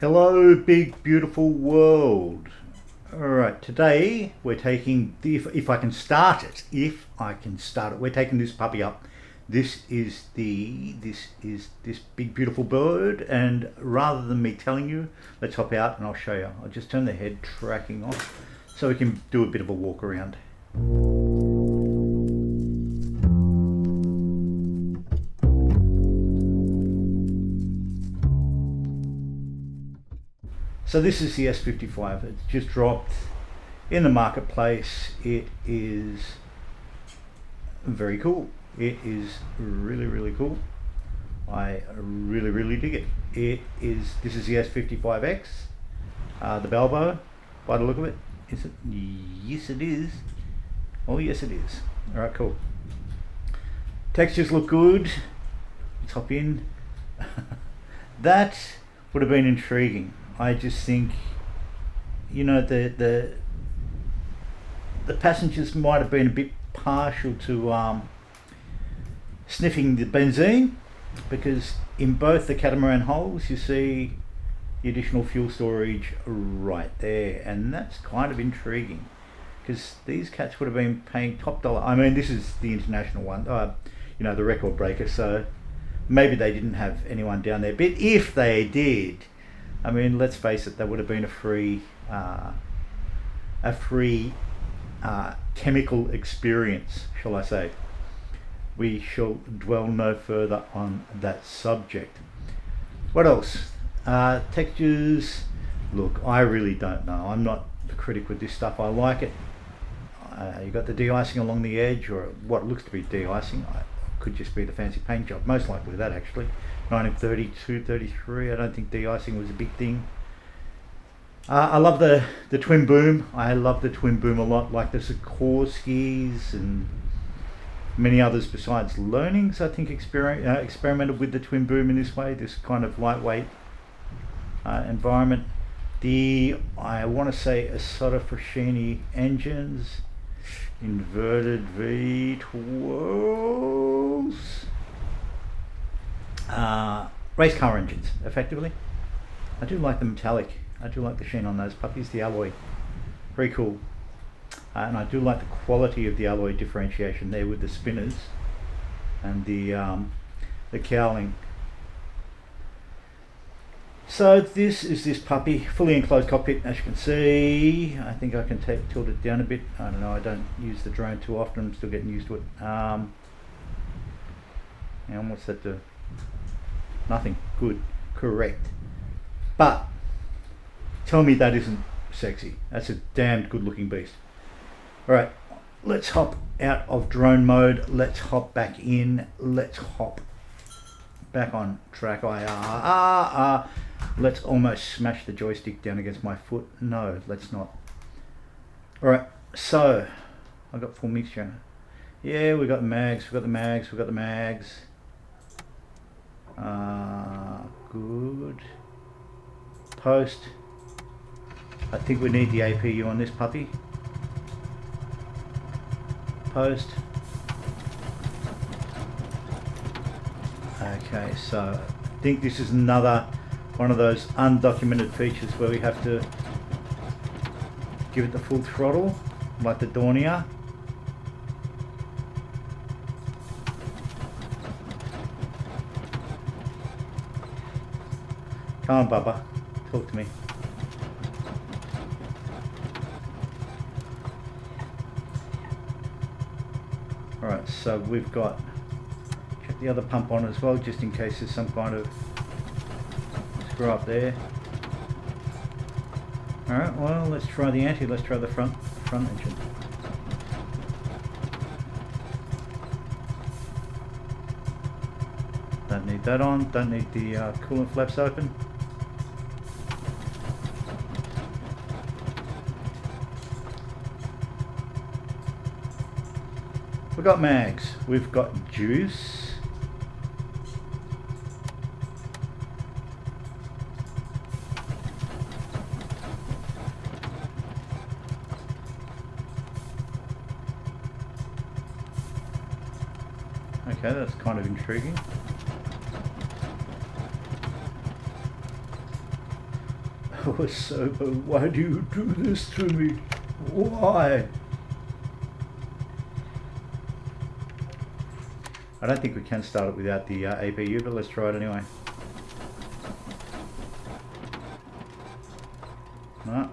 Hello, big beautiful world. Alright, today we're taking, if I can start it, we're taking this puppy up. This is this big beautiful bird, and rather than me telling you, let's hop out and I'll show you. I'll just turn the head tracking off so we can do a bit of a walk around. So this is the S55. It's just dropped in the marketplace. It is very cool. It is really cool. I really dig it. This is the S55X, the Balbo, by the look of it. Is it? Yes it is. Oh yes it is. Alright, cool. Textures look good. Let's hop in. That would have been intriguing. I just think, you know, the passengers might have been a bit partial to sniffing the benzene, because in both the catamaran hulls you see the additional fuel storage right there, and that's kind of intriguing because these cats would have been paying top dollar. I mean, this is the international one, you know, the record breaker, so maybe they didn't have anyone down there, but if they did, I mean, let's face it, that would have been a free chemical experience, shall I say. We shall dwell no further on that subject. What else? Textures. Look, I really don't know. I'm not a critic with this stuff. I like it. You got the de-icing along the edge, or what looks to be de-icing. Could just be the fancy paint job. Most likely that, actually. 1932, 33. I don't think de-icing was a big thing. I love the twin boom. I love the twin boom a lot, like the Sikorsky's and many others besides Learnings. I think experimented with the twin boom in this way, this kind of lightweight environment. I want to say Asota Frascini engines, inverted V12s, race car engines, effectively. I do like the metallic. I do like the sheen on those puppies, the alloy. Very cool. And I do like the quality of the alloy differentiation there with the spinners and the cowling. So this is this puppy, fully enclosed cockpit, as you can see. I think I can tilt it down a bit. I don't know, I don't use the drone too often. I'm still getting used to it. And what's that do? Nothing. Good. Correct. But tell me that isn't sexy. That's a damned good looking beast. Alright, let's hop out of drone mode. Let's hop back in. Let's hop back on track IR. Let's almost smash the joystick down against my foot. No, let's not. Alright, so I got full mixture. Yeah, we got the mags, good. Post. I think we need the APU on this puppy. Post. Okay, so I think this is another one of those undocumented features where we have to give it the full throttle, like the Dornier. Come on, Bubba, talk to me. Alright, so we've got, check the other pump on as well, just in case there's some kind of screw up there. Alright, well, let's try the anti, let's try the front engine. Don't need that on, don't need the coolant flaps open. We've got mags, we've got juice. Okay, that's kind of intriguing. I was sober. Why do you do this to me? Why? I don't think we can start it without the APU, but let's try it anyway. No.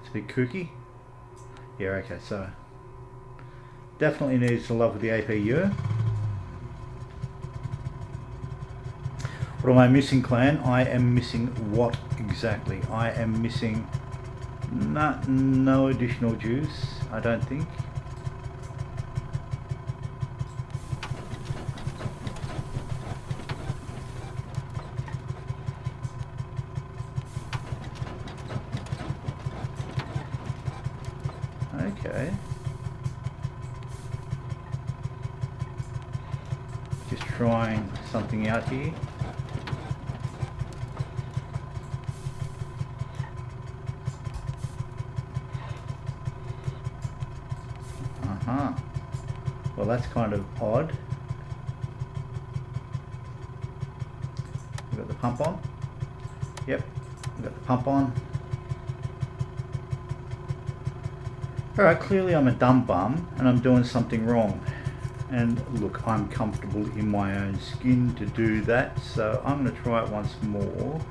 It's a bit kooky. Yeah, okay, so definitely needs some love with the APU. What am I missing, clan? I am missing what exactly? I am missing no additional juice, I don't think. Okay. Just trying something out here. Well, that's kind of odd. We've got the pump on. Yep, we've got the pump on. Alright, clearly I'm a dumb bum and I'm doing something wrong. And look, I'm comfortable in my own skin to do that, so I'm going to try it once more.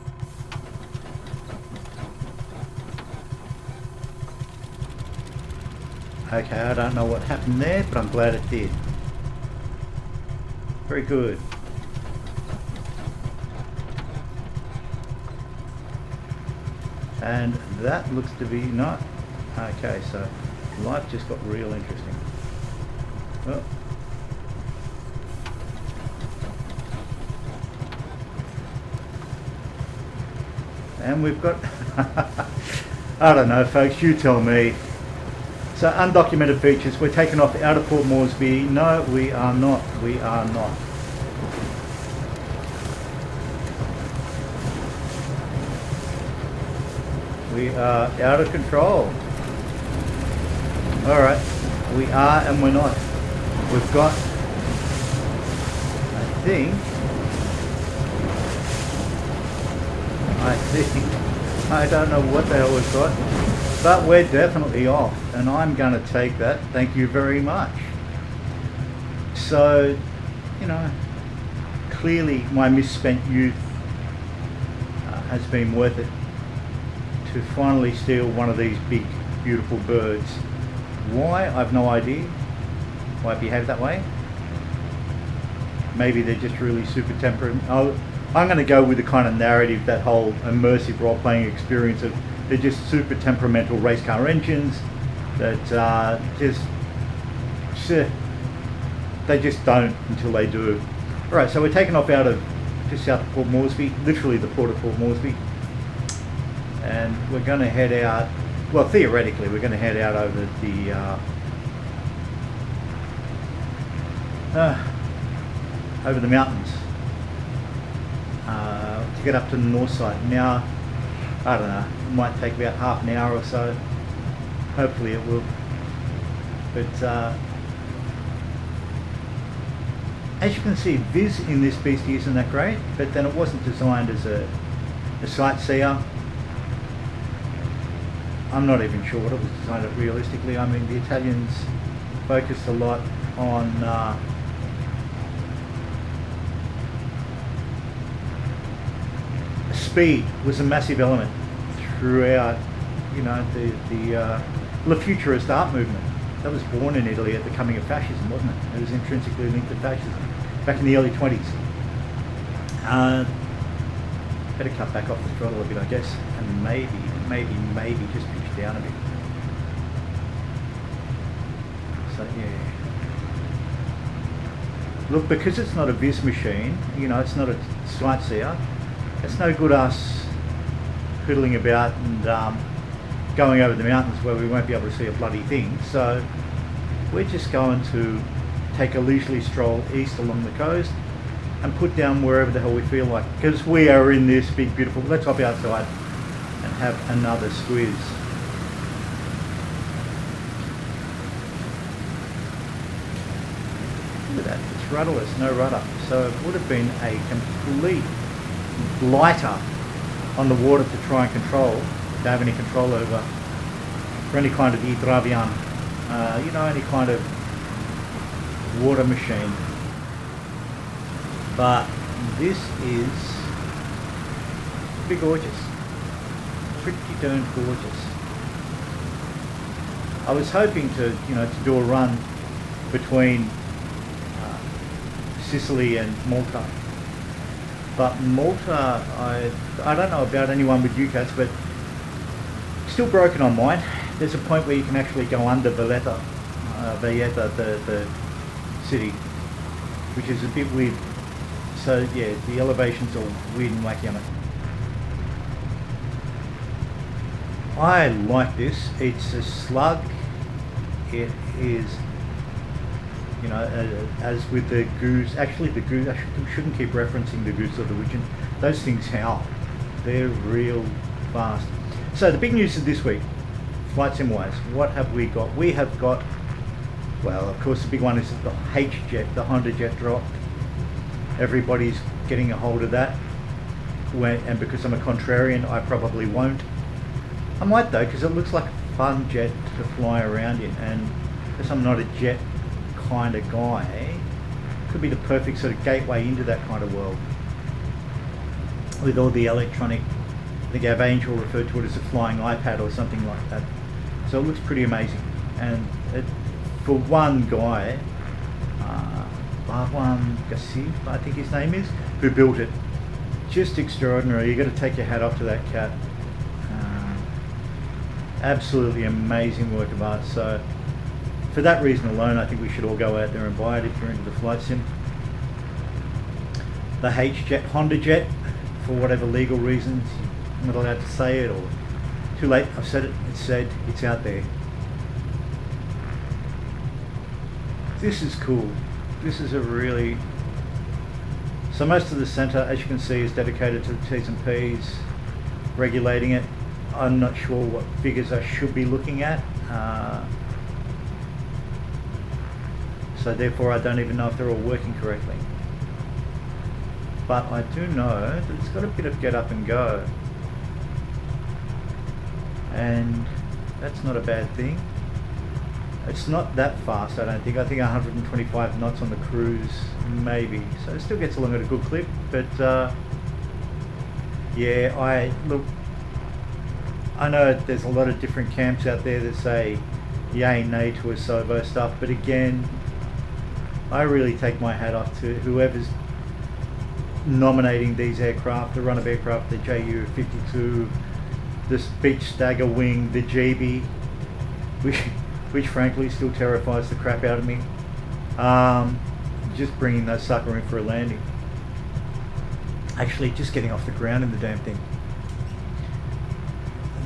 Okay, I don't know what happened there, but I'm glad it did. Very good. And that looks to be not... Okay, so life just got real interesting. Oh. And we've got... I don't know, folks, you tell me. So undocumented features, we're taking off out of Port Moresby. No, we are not. We are not. We are out of control. Alright, we are and we're not. We've got, I think, I don't know what the hell we've got. But we're definitely off, and I'm going to take that. Thank you very much. So, you know, clearly my misspent youth has been worth it to finally steal one of these big, beautiful birds. Why? I've no idea why it behaved that way. Maybe they're just really super temperament. Oh, I'm going to go with the kind of narrative, that whole immersive role-playing experience of they're just super temperamental race car engines that they just don't until they do. Alright, so we're taking off out of just south of Port Moresby, literally the port of Port Moresby, and we're going to head out, well, theoretically we're going to head out over the mountains to get up to the north side. Now, I don't know, it might take about half an hour or so. Hopefully it will. But as you can see, Viz in this beastie isn't that great, but then it wasn't designed as a sightseer. I'm not even sure what it was designed at realistically. I mean, the Italians focused a lot on speed was a massive element throughout, you know, the futurist art movement that was born in Italy at the coming of fascism, wasn't it? It was intrinsically linked to fascism back in the early 20s. Better cut back off the throttle a bit, I guess, and maybe just pitch down a bit. So yeah. Look, because it's not a Viz machine, you know, it's not a sightseer. It's no good us fiddling about and going over the mountains where we won't be able to see a bloody thing. So we're just going to take a leisurely stroll east along the coast and put down wherever the hell we feel like, because we are in this big beautiful, let's hop outside and have another squeeze. Look at that. rudderless, no rudder. So it would have been a complete blighter on the water to try and control, to have any control over, for any kind of hydravion, any kind of water machine. But this is pretty gorgeous, pretty darn gorgeous. I was hoping to do a run between Sicily and Malta, but Malta, I don't know about anyone with UCAS, but still broken on mine. There's a point where you can actually go under Valletta, the city, which is a bit weird. So yeah, the elevations are weird and wacky on it. I like this. It's a slug. It is, as with the goose. Actually, the goose. I shouldn't keep referencing the goose or the widgeon. Those things howl. They're real fast. So the big news of this week, flight sim wise, what have we got? We have got, well, of course, the big one is the H-Jet, the Honda Jet dropped. Everybody's getting a hold of that. And because I'm a contrarian, I probably won't. I might though, because it looks like a fun jet to fly around in, and because I'm not a jet kind of guy, it could be the perfect sort of gateway into that kind of world. With all the electronic, I think our Angel referred to it as a flying iPad or something like that. So it looks pretty amazing. And for one guy, Barwan Gassif, I think his name is, who built it, just extraordinary. You got to take your hat off to that cat. Absolutely amazing work of art. So for that reason alone, I think we should all go out there and buy it if you're into the flight sim. The H-Jet, Honda Jet, for whatever legal reasons, I'm not allowed to say it, or too late, I've said it, it's said, it's out there. This is cool. This is a really, so most of the centre, as you can see, is dedicated to the T's and P's, regulating it. I'm not sure what figures I should be looking at, so therefore I don't even know if they're all working correctly. But I do know that it's got a bit of get up and go, and that's not a bad thing. It's not that fast, I don't think. I think 125 knots on the cruise, maybe. So it still gets along at a good clip, but yeah, I know there's a lot of different camps out there that say yay, nay to a Savoia stuff, but again, I really take my hat off to whoever's nominating these aircraft, the run-of aircraft, the Ju-52, this Beach Stagger Wing, the GB, which frankly still terrifies the crap out of me. Just bringing that sucker in for a landing. Actually, just getting off the ground in the damn thing.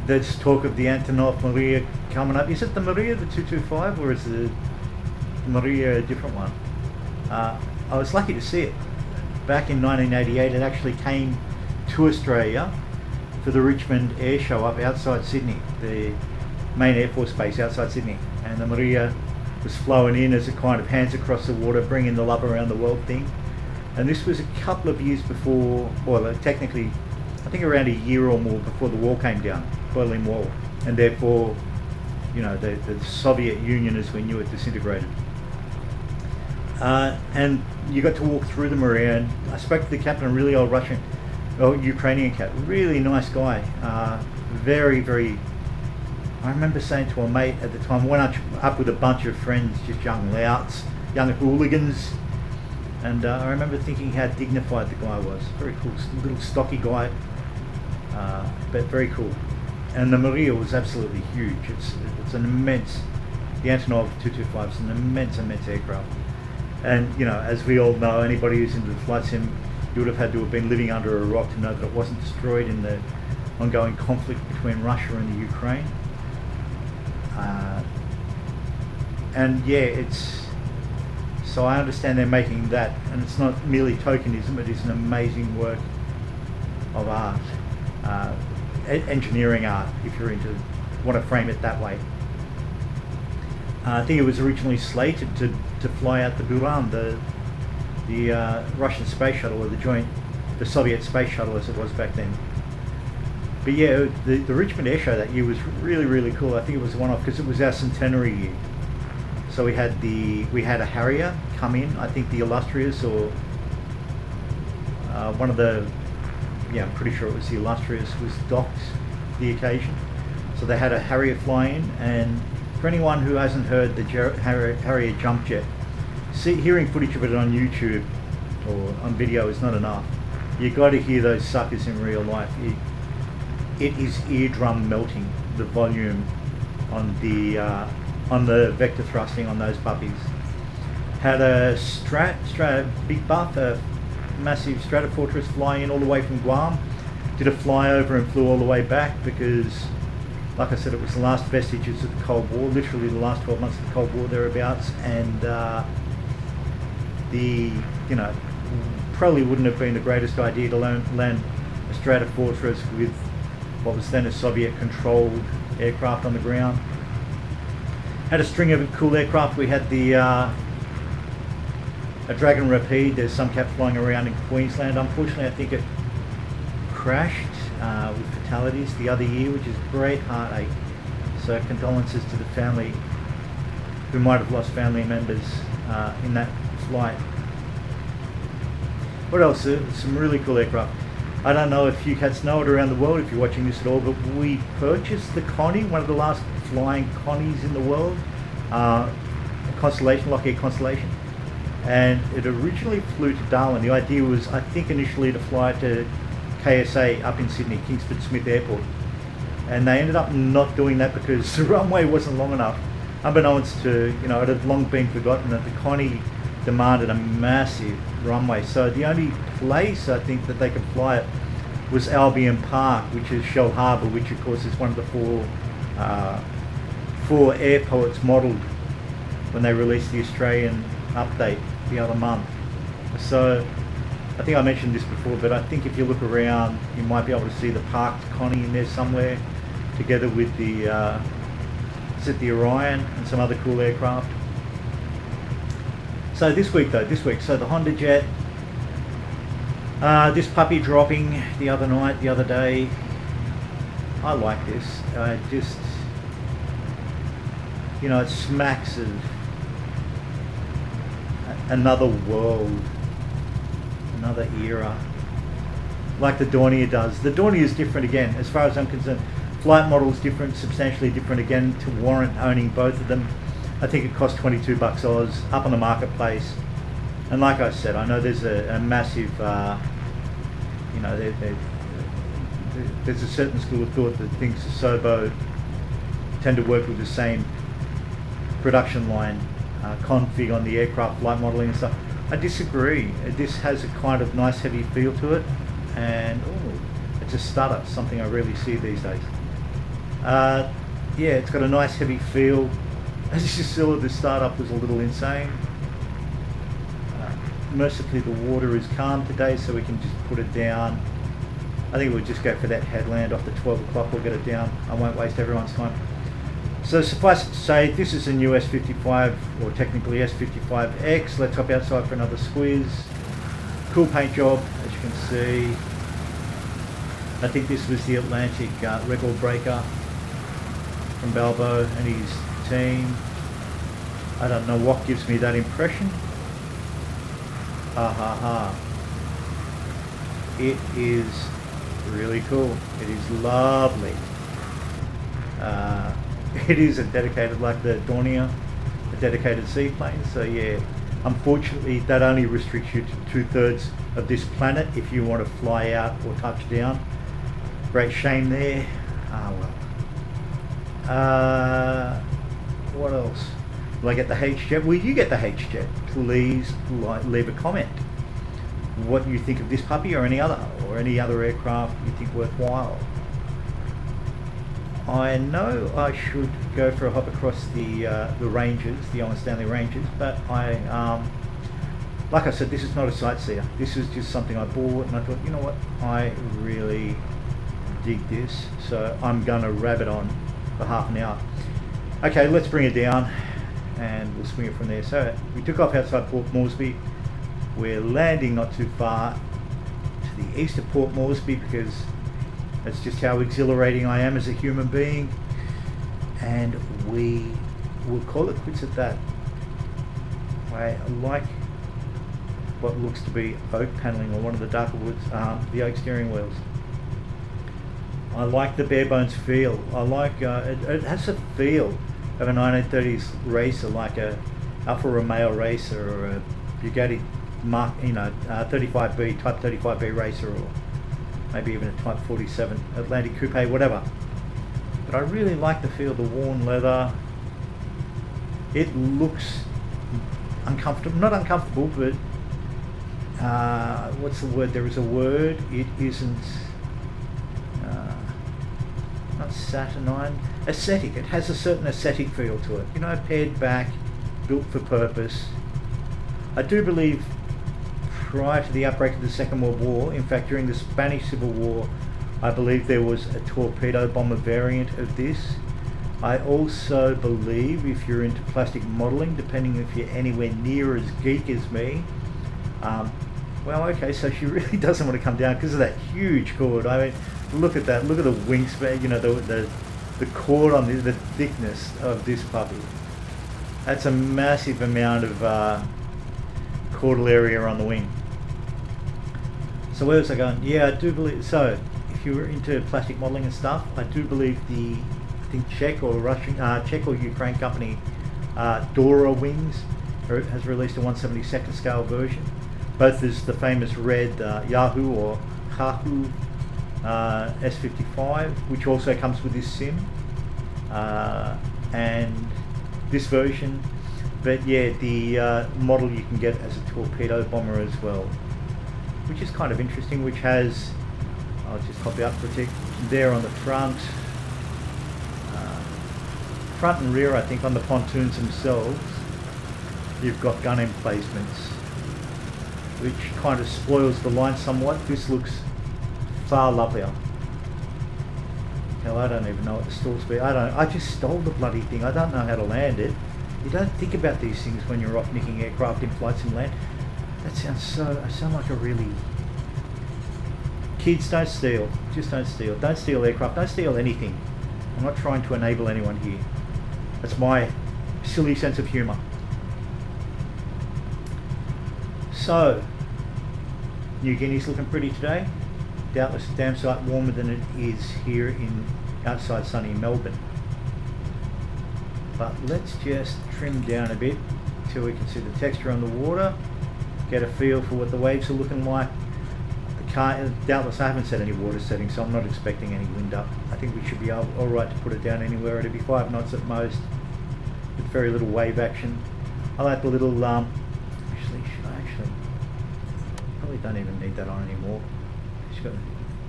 There's talk of the Antonov Maria coming up. Is it the Maria, the 225, or is the Maria a different one? I was lucky to see it. Back in 1988, it actually came to Australia for the Richmond Airshow up outside Sydney, the main Air Force base outside Sydney. And the Maria was flowing in as a kind of hands across the water, bringing the love around the world thing. And this was a couple of years before, well, technically, I think around a year or more before the wall came down, Berlin Wall, and therefore, the Soviet Union as we knew it disintegrated. And you got to walk through the Maria, and I spoke to the captain, a really old Ukrainian captain, really nice guy, very, very. I remember saying to a mate at the time, went up with a bunch of friends, just young louts, young hooligans, and I remember thinking how dignified the guy was. Very cool, little stocky guy, but very cool. And the Maria was absolutely huge. It's an immense, the Antonov 225 is an immense aircraft. And as we all know, anybody who's into the flight sim, you would have had to have been living under a rock to know that it wasn't destroyed in the ongoing conflict between Russia and the Ukraine. And yeah, so I understand they're making that, and it's not merely tokenism, it is an amazing work of art, engineering art, if you're want to frame it that way. I think it was originally slated to fly out the Buran, the the Russian space shuttle, or the Soviet space shuttle as it was back then. But yeah, the Richmond Airshow that year was really, really cool. I think it was a one-off because it was our centenary year. So we had a Harrier come in. I think the Illustrious, or one of the, I'm pretty sure it was the Illustrious, was docked the occasion. So they had a Harrier fly in, and for anyone who hasn't heard the Harrier jump jet, hearing footage of it on YouTube or on video is not enough. You got to hear those suckers in real life. It is eardrum melting, the volume on the vector thrusting on those puppies. Had a big buff, a massive Stratofortress fly in all the way from Guam. Did a flyover and flew all the way back because, like I said, it was the last vestiges of the Cold War, literally the last 12 months of the Cold War thereabouts, and probably wouldn't have been the greatest idea to land a Stratofortress with what was then a Soviet-controlled aircraft on the ground. Had a string of cool aircraft. We had a Dragon Rapide. There's some kept flying around in Queensland. Unfortunately, I think it crashed with fatalities the other year, which is great heartache. So condolences to the family who might have lost family members in that flight. What else? Some really cool aircraft. I don't know if you cats know it around the world, if you're watching this at all, but we purchased the Connie, one of the last flying Connies in the world, a Constellation, Lockheed Constellation, and it originally flew to Darwin. The idea was, I think, initially to fly to KSA up in Sydney, Kingsford Smith Airport, and they ended up not doing that because the runway wasn't long enough. Unbeknownst to, it had long been forgotten that the Connie demanded a massive runway, so the only place I think that they could fly it was Albion Park, which is Shell Harbour, which of course is one of the four airports modelled when they released the Australian update the other month. So I think I mentioned this before, but I think if you look around you might be able to see the parked Connie in there somewhere, together with the Orion and some other cool aircraft. So this week, so the Honda Jet, this puppy dropping the other day, I like this. It smacks of another world, another era, like the Dornier does. The Dornier is different again, as far as I'm concerned. Flight model is different, substantially different again, to warrant owning both of them. I think it cost $22 Oz, up on the marketplace. And like I said, I know there's a massive, there's a certain school of thought that thinks Asobo tend to work with the same production line config on the aircraft flight modelling and stuff. I disagree. This has a kind of nice heavy feel to it, and it's a stutter, something I rarely see these days. It's got a nice heavy feel. As you saw, the startup was a little insane. Mercifully, the water is calm today, so we can just put it down. I think we'll just go for that headland off the 12 o'clock. We'll get it down. I won't waste everyone's time. So suffice it to say, this is a new S55, or technically S55X. Let's hop outside for another squeeze. Cool paint job, as you can see. I think this was the Atlantic record breaker from Balbo and his team. I don't know what gives me that impression. It is really cool. It is lovely. It is a dedicated, like the Dornier, a dedicated seaplane. So yeah, unfortunately that only restricts you to 2/3 of this planet if you want to fly out or touch down. Great shame there. What else? Will I get the H-Jet? Will you get the H-Jet? Please leave a comment. What you think of this puppy or any other aircraft you think worthwhile. I know I should go for a hop across the ranges, the Owen Stanley ranges, but like I said, this is not a sightseer. This is just something I bought, and I thought, you know what, I really dig this, so I'm gonna rabbit on for half an hour. Okay, let's bring it down and we'll swing it from there. So we took off outside Port Moresby. We're landing not too far to the east of Port Moresby because that's just how exhilarating I am as a human being, and we will call it quits at that. I like what looks to be oak panelling on one of the darker woods, the oak steering wheels. I like the bare bones feel. I like it has a feel of a 1930s racer, like a Alfa Romeo racer or a Bugatti Mark, 35B Type 35B racer, or maybe even a Type 47 Atlantic Coupe, whatever. But I really like the feel of the worn leather. It looks uncomfortable, not uncomfortable, but what's the word? There is a word. It isn't. Not saturnine, aesthetic. It has a certain aesthetic feel to it. Pared back, built for purpose. I do believe prior to the outbreak of the Second World War, in fact during the Spanish Civil War, I believe there was a torpedo bomber variant of this. I also believe, if you're into plastic modelling, depending if you're anywhere near as geek as me, so she really doesn't want to come down because of that huge cord. I mean, look at that. Look at the wingspan. The cord on the thickness of this puppy. That's a massive amount of caudal area on the wing. So where was I going? Yeah, I do believe. So if you're into plastic modelling and stuff, I do believe Czech or Ukraine company Dora Wings has released a 1/72nd scale version. Both is the famous red Yahoo or Hahu S55, which also comes with this sim, and this version. But yeah, the model you can get as a torpedo bomber as well, which is kind of interesting, which has, I'll just copy up for a tick, there on the front and rear, I think on the pontoons themselves, you've got gun emplacements, which kind of spoils the line somewhat. This looks far lovelier. Hell, I don't even know what the stall speed. I just stole the bloody thing. I don't know how to land it. You don't think about these things when you're off nicking aircraft in flight sim land. That sounds I sound like a really... Kids, don't steal. Just don't steal. Don't steal aircraft. Don't steal anything. I'm not trying to enable anyone here. That's my silly sense of humour. So, New Guinea's looking pretty today. Doubtless a damn sight warmer than it is here in outside sunny Melbourne. But let's just trim down a bit until we can see the texture on the water, get a feel for what the waves are looking like. The car, doubtless I haven't set any water settings, so I'm not expecting any wind up. I think we should be alright to put it down anywhere. It'll be 5 knots at most, with very little wave action. I like the little probably don't even need that on anymore.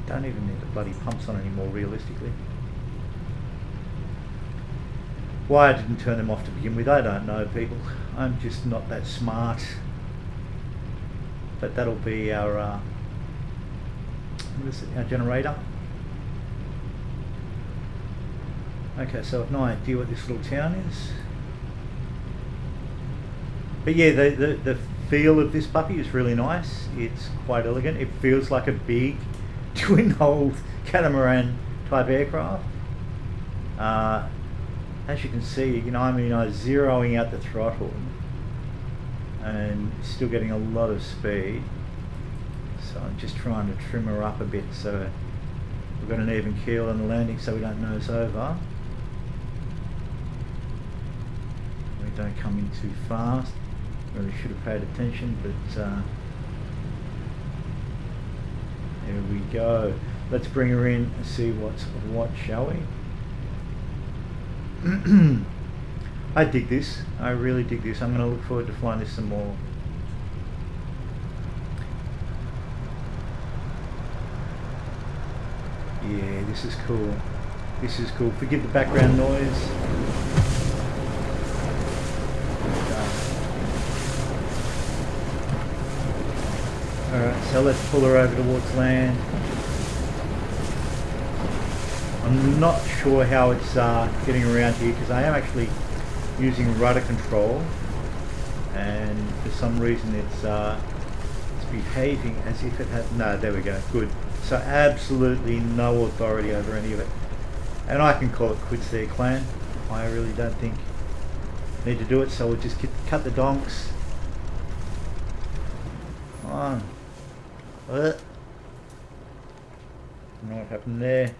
Don't even need the bloody pumps on anymore, realistically. Why I didn't turn them off to begin with, I don't know, people. I'm just not that smart. But that'll be our our generator. Okay, so I've no idea what this little town is. But yeah, the feel of this puppy is really nice. It's quite elegant. It feels like a big twin-hulled catamaran type aircraft. As you can see, I'm zeroing out the throttle and still getting a lot of speed. So I'm just trying to trim her up a bit so we've got an even keel on the landing so we don't nose over. We don't come in too fast. Really should have paid attention, but there we go. Let's bring her in and see what's what, shall we? I dig this. I really dig this. I'm going to look forward to flying this some more. Yeah, this is cool. This is cool. Forgive the background noise. Alright, so let's pull her over towards land. I'm not sure how it's getting around here because I am actually using rudder control, and for some reason it's behaving as if it had, no, there we go, good. So absolutely no authority over any of it. And I can call it quits there, clan. I really don't think I need to do it, so we'll just cut the donks. Come on. Don't know what happened there.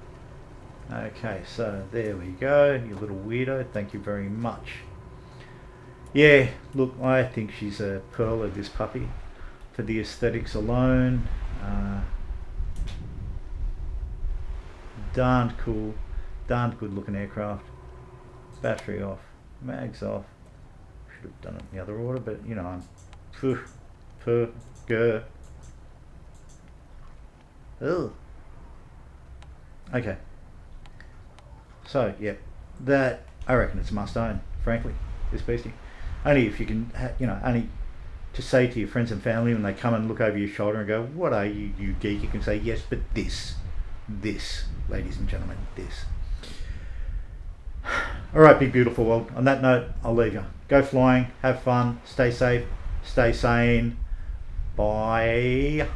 Okay, so there we go, you little weirdo, thank you very much. Yeah, look, I think she's a pearl of this puppy. For the aesthetics alone, darned cool, darned good looking aircraft. Battery off, mags off. Should have done it in the other order, but you know, I'm Ugh. Okay. So, yep, that, I reckon it's a must own, frankly, this beastie. Only if you can, you know, only to say to your friends and family when they come and look over your shoulder and go, what are you, you geek? You can say, yes, but this, ladies and gentlemen, this. All right, big beautiful world. On that note, I'll leave you. Go flying, have fun, stay safe, stay sane. Bye.